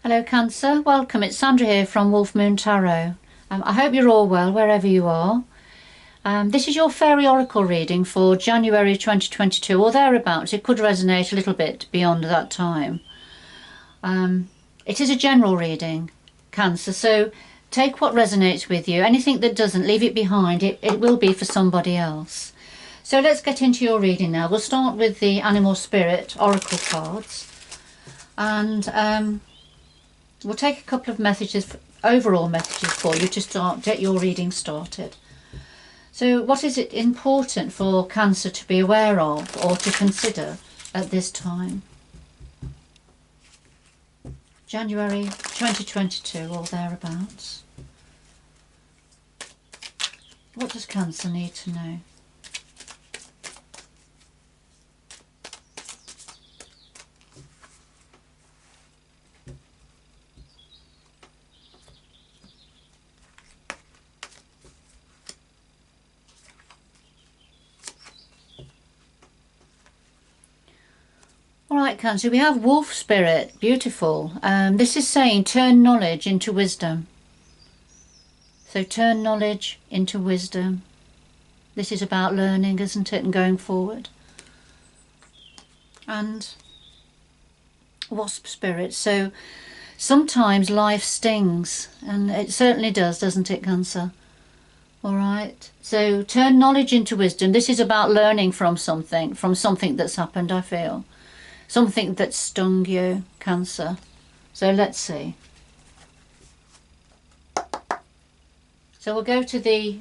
Hello Cancer, welcome. It's Sandra here from Wolf Moon Tarot. I hope you're all well wherever you are. This is your Faery Oracle reading for January 2022 or thereabouts. It could resonate a little bit beyond that time. It is a general reading, Cancer, so take what resonates with you. Anything that doesn't, leave it behind. It will be for somebody else. So let's get into your reading now. We'll start with the Animal Spirit Oracle cards. And we'll take a couple of messages, overall messages for you to get your reading started. So what is it important for Cancer to be aware of or to consider at this time? January 2022 or thereabouts. What does Cancer need to know? Alright Cancer, we have Wolf Spirit, beautiful. This is saying turn knowledge into wisdom. So turn knowledge into wisdom. This is about learning, isn't it, and going forward. And Wasp Spirit, so sometimes life stings, and it certainly does, doesn't it, Cancer? Alright, so turn knowledge into wisdom. This is about learning from something that's happened, I feel. Something that stung you, Cancer. So let's see. So we'll go to the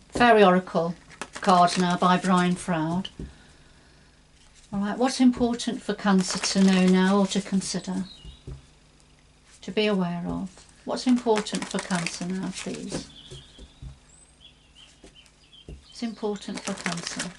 Faery Oracle cards now by Brian Froud. Alright, what's important for Cancer to know now or to consider? To be aware of? What's important for Cancer now, please? It's important for Cancer.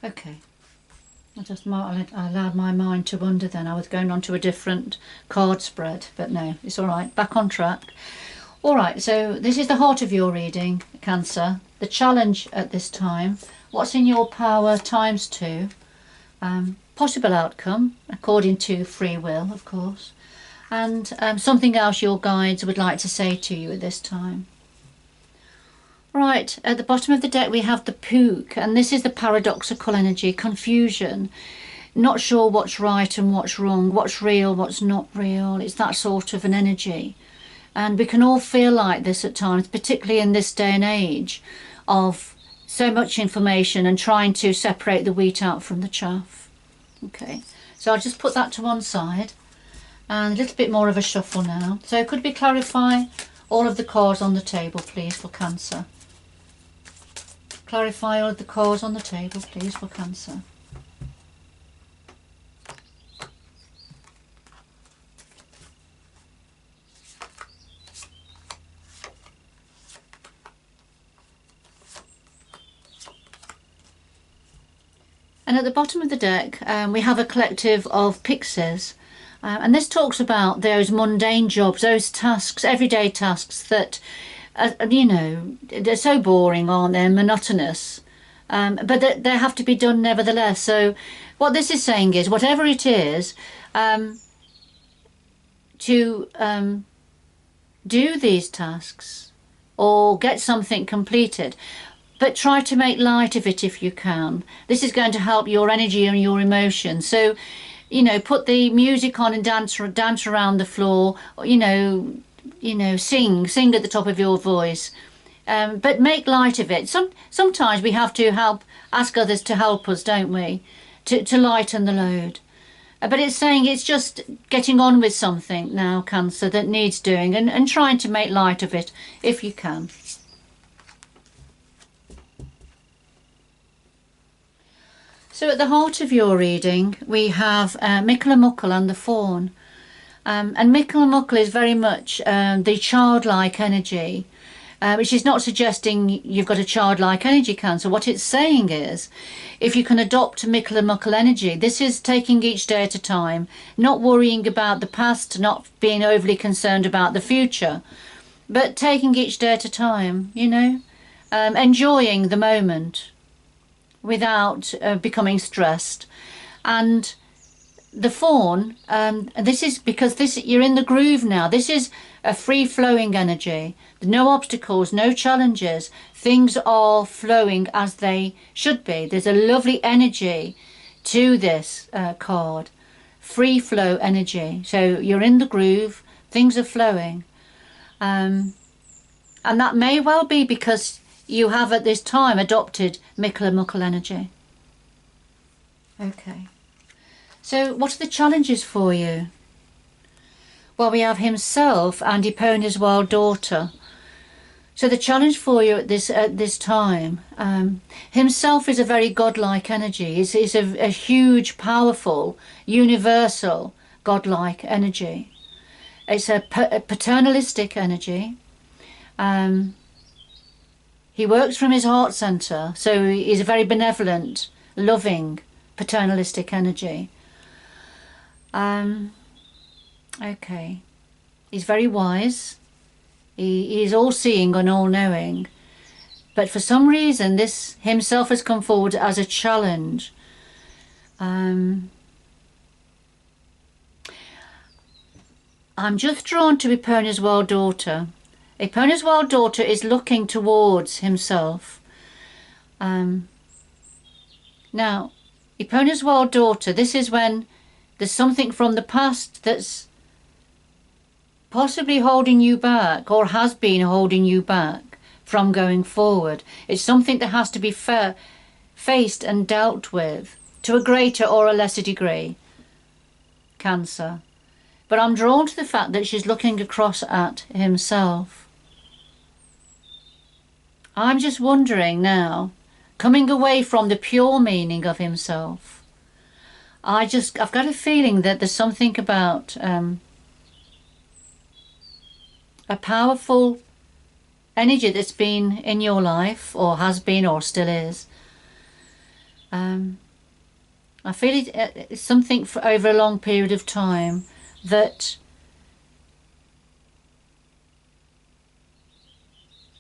Okay, I allowed my mind to wander then. I was going on to a different card spread, but no, it's all right. Back on track. All right, so this is the heart of your reading, Cancer. The challenge at this time, what's in your power times 2. Possible outcome, according to free will, of course. And something else your guides would like to say to you at this time. Right, at the bottom of the deck we have the Pook, and this is the paradoxical energy, confusion, not sure what's right and what's wrong, what's real, what's not real. It's that sort of an energy. And we can all feel like this at times, particularly in this day and age of so much information and trying to separate the wheat out from the chaff. Okay, so I'll just put that to one side and a little bit more of a shuffle now. So could we clarify all of the cards on the table, please, for Cancer? Clarify all of the cards on the table, please, for Cancer. And at the bottom of the deck, we have a collective of pixies. And this talks about those mundane jobs, those tasks, everyday tasks that you know, they're so boring, aren't they, monotonous, but they have to be done nevertheless. So what this is saying is, whatever it is, to do these tasks or get something completed, but try to make light of it if you can. This is going to help your energy and your emotions. So, you know, put the music on and dance around the floor, you know, sing at the top of your voice, but make light of it. Sometimes we have to ask others to help us, don't we, to lighten the load. But it's saying it's just getting on with something now, Cancer, that needs doing, and trying to make light of it if you can. So at the heart of your reading we have Mickle and Muckle and the Fawn. And Mickle and Muckle is very much the childlike energy. Which is not suggesting you've got a childlike energy, Cancer. What it's saying is, if you can adopt Mickle and Muckle energy, this is taking each day at a time, not worrying about the past, not being overly concerned about the future, but taking each day at a time, you know, enjoying the moment without becoming stressed. And the fawn, this is because you're in the groove now. This is a free-flowing energy. No obstacles, no challenges. Things are flowing as they should be. There's a lovely energy to this card. Free flow energy. So you're in the groove. Things are flowing. And that may well be because you have at this time adopted Mickle and Muckle energy. Okay. So what are the challenges for you? Well, we have himself and Eponia's wild daughter. So the challenge for you at this time, himself is a very godlike energy. It's a huge, powerful, universal, godlike energy. It's a paternalistic energy. He works from his heart centre, so he's a very benevolent, loving, paternalistic energy. Okay. He's very wise. He is all-seeing and all-knowing. But for some reason, this himself has come forward as a challenge. I'm just drawn to Eponia's wild daughter. Eponia's wild daughter is looking towards himself. Now, Eponia's wild daughter, this is when there's something from the past that's possibly holding you back, or has been holding you back from going forward. It's something that has to be faced and dealt with to a greater or a lesser degree, Cancer. But I'm drawn to the fact that she's looking across at himself. I'm just wondering now, coming away from the pure meaning of himself, I've got a feeling that there's something about a powerful energy that's been in your life, or has been, or still is. I feel it's something for over a long period of time that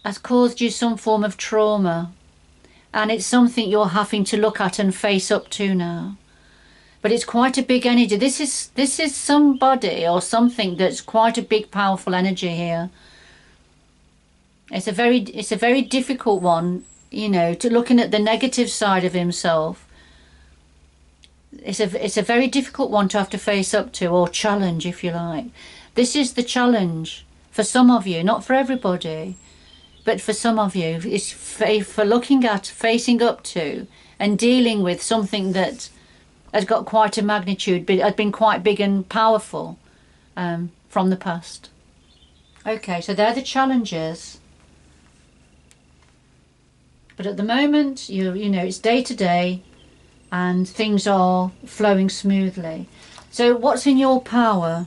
has caused you some form of trauma, and it's something you're having to look at and face up to now. But it's quite a big energy. This is somebody or something that's quite a big, powerful energy here. It's a very difficult one, you know, to looking at the negative side of himself. It's a very difficult one to have to face up to, or challenge, if you like. This is the challenge for some of you, not for everybody, but for some of you. It's for looking at, facing up to, and dealing with something that has got quite a magnitude, but has been quite big and powerful from the past. Okay, so they're the challenges. But at the moment, you know, it's day to day, and things are flowing smoothly. So what's in your power?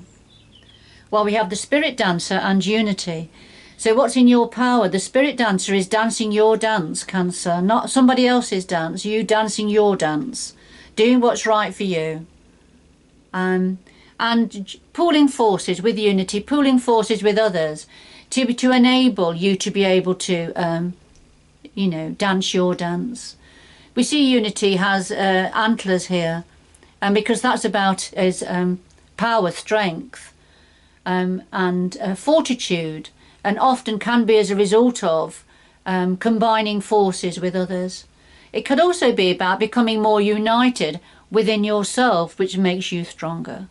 Well, we have the Spirit Dancer and Unity. So what's in your power? The Spirit Dancer is dancing your dance, Cancer, not somebody else's dance. You dancing your dance, doing what's right for you. And pooling forces with Unity, pooling forces with others to enable you to be able to, you know, dance your dance. We see Unity has antlers here, and because that's about his power, strength, and fortitude, and often can be as a result of combining forces with others. It could also be about becoming more united within yourself, which makes you stronger.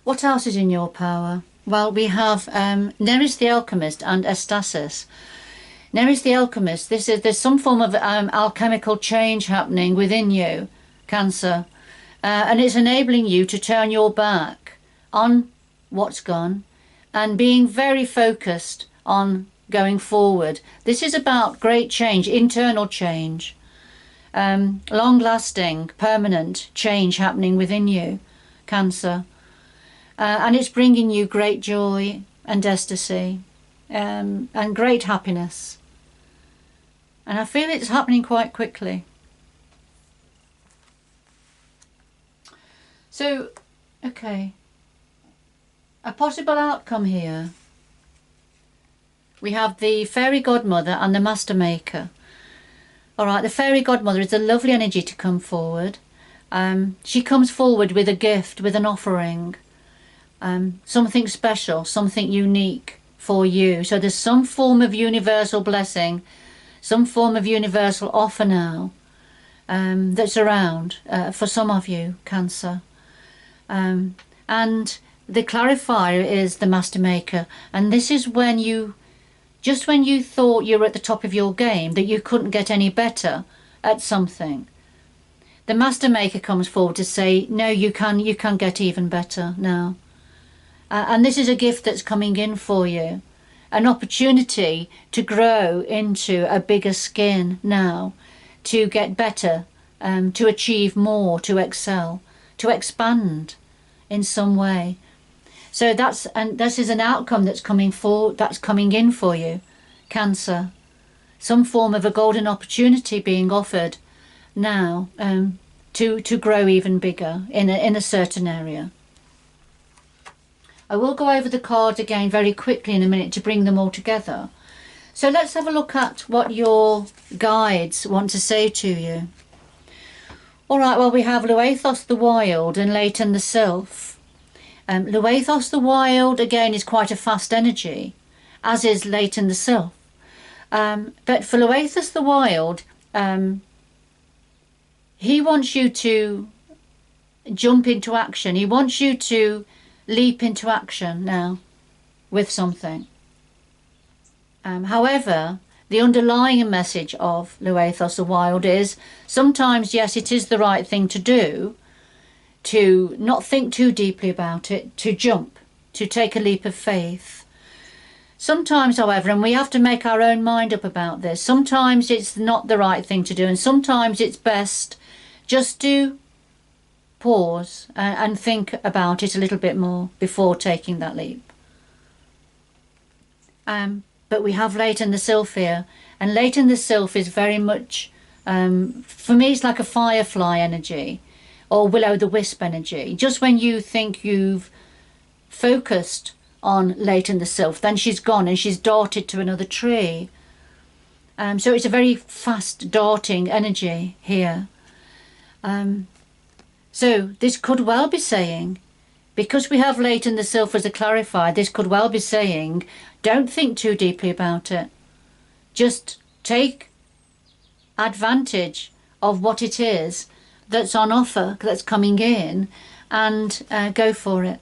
What else is in your power? Well, we have Neris the Alchemist and Estasis. Neris the Alchemist, there's some form of alchemical change happening within you, Cancer, and it's enabling you to turn your back on what's gone and being very focused on going forward. This is about great change, internal change, long-lasting, permanent change happening within you, Cancer. and it's bringing you great joy and ecstasy, and great happiness. And I feel it's happening quite quickly. So, okay, a possible outcome here. We have the Fairy Godmother and the Master Maker. Alright, the Fairy Godmother is a lovely energy to come forward. She comes forward with a gift, with an offering. Something special, something unique for you. So there's some form of universal blessing, some form of universal offer now that's around for some of you, Cancer. And the clarifier is the Master Maker. And this is when you, just when you thought you were at the top of your game, that you couldn't get any better at something, the Master Maker comes forward to say, no, you can get even better now. And this is a gift that's coming in for you, an opportunity to grow into a bigger skin now, to get better, to achieve more, to excel, to expand in some way. So this is an outcome that's coming in for you, Cancer. Some form of a golden opportunity being offered now to grow even bigger in a certain area. I will go over the cards again very quickly in a minute to bring them all together. So let's have a look at what your guides want to say to you. Alright, well, we have Luathos the Wild and Leighton the Sylph. Luathos the Wild, again, is quite a fast energy, as is Leighton the Sylph. But for Luathos the Wild, he wants you to jump into action. He wants you to leap into action now with something. However, the underlying message of Luathos the Wild is sometimes, yes, it is the right thing to do, to not think too deeply about it, to jump, to take a leap of faith. Sometimes, however, and we have to make our own mind up about this, sometimes it's not the right thing to do, and sometimes it's best just to pause and think about it a little bit more before taking that leap. But we have Leighton the Sylph here, and Leighton the Sylph is very much, for me, it's like a firefly energy, or will-o'-the-wisp energy. Just when you think you've focused on Leighton the Sylph, then she's gone and she's darted to another tree. So it's a very fast darting energy here. So this could well be saying, because we have Leighton the Sylph as a clarifier, this could well be saying, don't think too deeply about it. Just take advantage of what it is that's on offer, that's coming in, and go for it.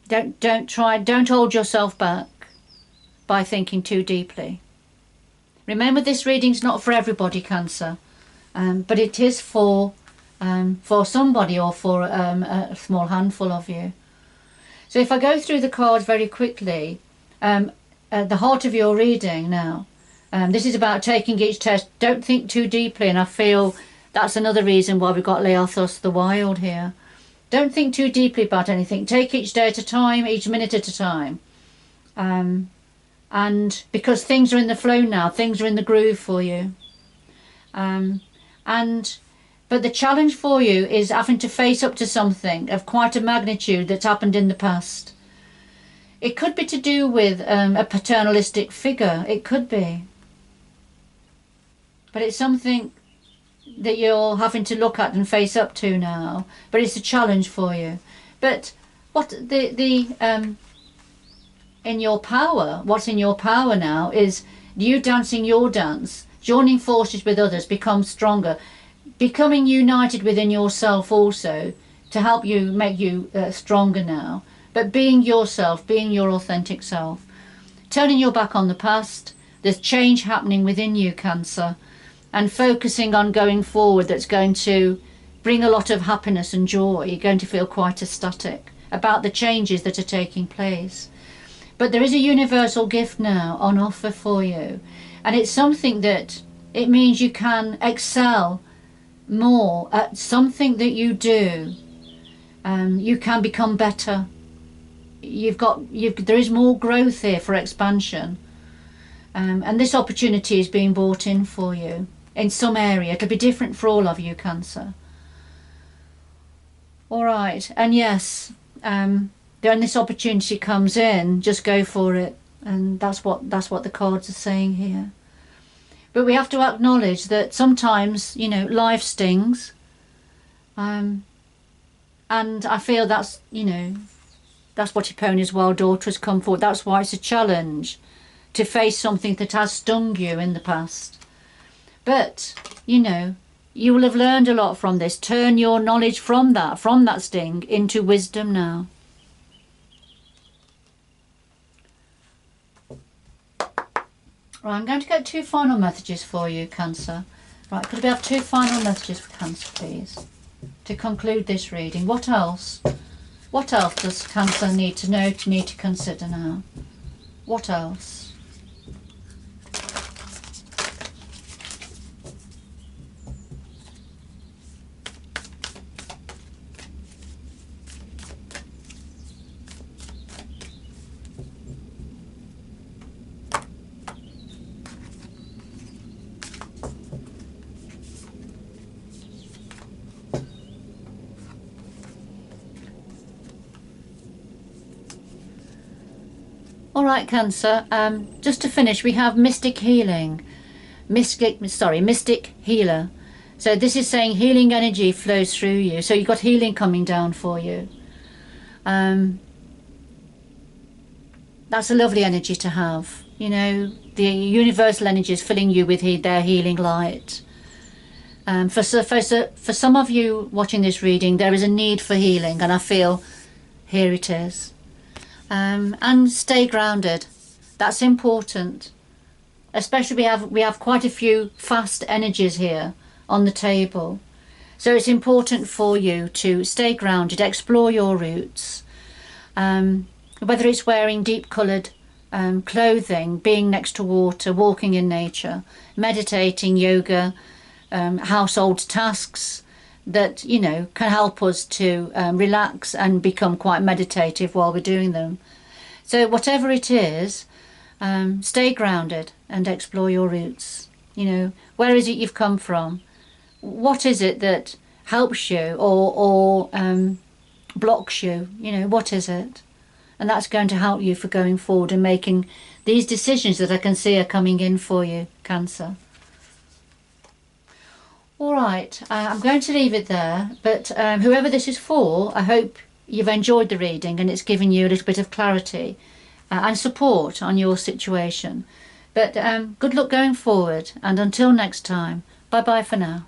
Don't hold yourself back by thinking too deeply. Remember, this reading's not for everybody, Cancer, but it is for somebody, or for a small handful of you. So if I go through the cards very quickly, at the heart of your reading now, this is about taking each test. Don't think too deeply, and I feel that's another reason why we've got Luathos the Wild here. Don't think too deeply about anything. Take each day at a time, each minute at a time. And because things are in the flow now, things are in the groove for you. But the challenge for you is having to face up to something of quite a magnitude that's happened in the past. It could be to do with a paternalistic figure. It could be. But it's something that you're having to look at and face up to now. But it's a challenge for you. But what in your power, what's in your power now is you dancing your dance, joining forces with others, become stronger, becoming united within yourself also to help you, make you stronger now. But being yourself, being your authentic self, turning your back on the past. There's change happening within you, Cancer, and focusing on going forward. That's going to bring a lot of happiness and joy. You're going to feel quite ecstatic about the changes that are taking place. But there is a universal gift now on offer for you, and it's something that it means you can excel more at something that you do. You can become better. There is more growth here for expansion. And this opportunity is being brought in for you in some area. It'll be different for all of you, Cancer. All right, and yes, when this opportunity comes in, just go for it, and that's what the cards are saying here. But we have to acknowledge that sometimes, you know, life stings, and I feel that's, you know, that's what Eponia's wild daughter has come for. That's why it's a challenge to face something that has stung you in the past. But, you know, you will have learned a lot from this. Turn your knowledge from that sting into wisdom now. Right, I'm going to get 2 final messages for you, Cancer. Right, could we have 2 final messages for Cancer, please, to conclude this reading? What else? What else does Cancer need to know, need to consider now? What else? Alright, Cancer, just to finish, we have Mystic Healing. Mystic Healer. So this is saying healing energy flows through you. So you've got healing coming down for you. That's a lovely energy to have. You know, the universal energy is filling you with their healing light. For some of you watching this reading, there is a need for healing, and I feel here it is. And stay grounded. That's important. Especially we have quite a few fast energies here on the table. So it's important for you to stay grounded, explore your roots. Whether it's wearing deep coloured clothing, being next to water, walking in nature, meditating, yoga, household tasks that, you know, can help us to relax and become quite meditative while we're doing them. So whatever it is, stay grounded and explore your roots. You know, where is it you've come from? What is it that helps you or blocks you? You know, what is it? And that's going to help you for going forward and making these decisions that I can see are coming in for you, Cancer. All right, I'm going to leave it there, but whoever this is for, I hope you've enjoyed the reading and it's given you a little bit of clarity and support on your situation. But good luck going forward, and until next time, bye-bye for now.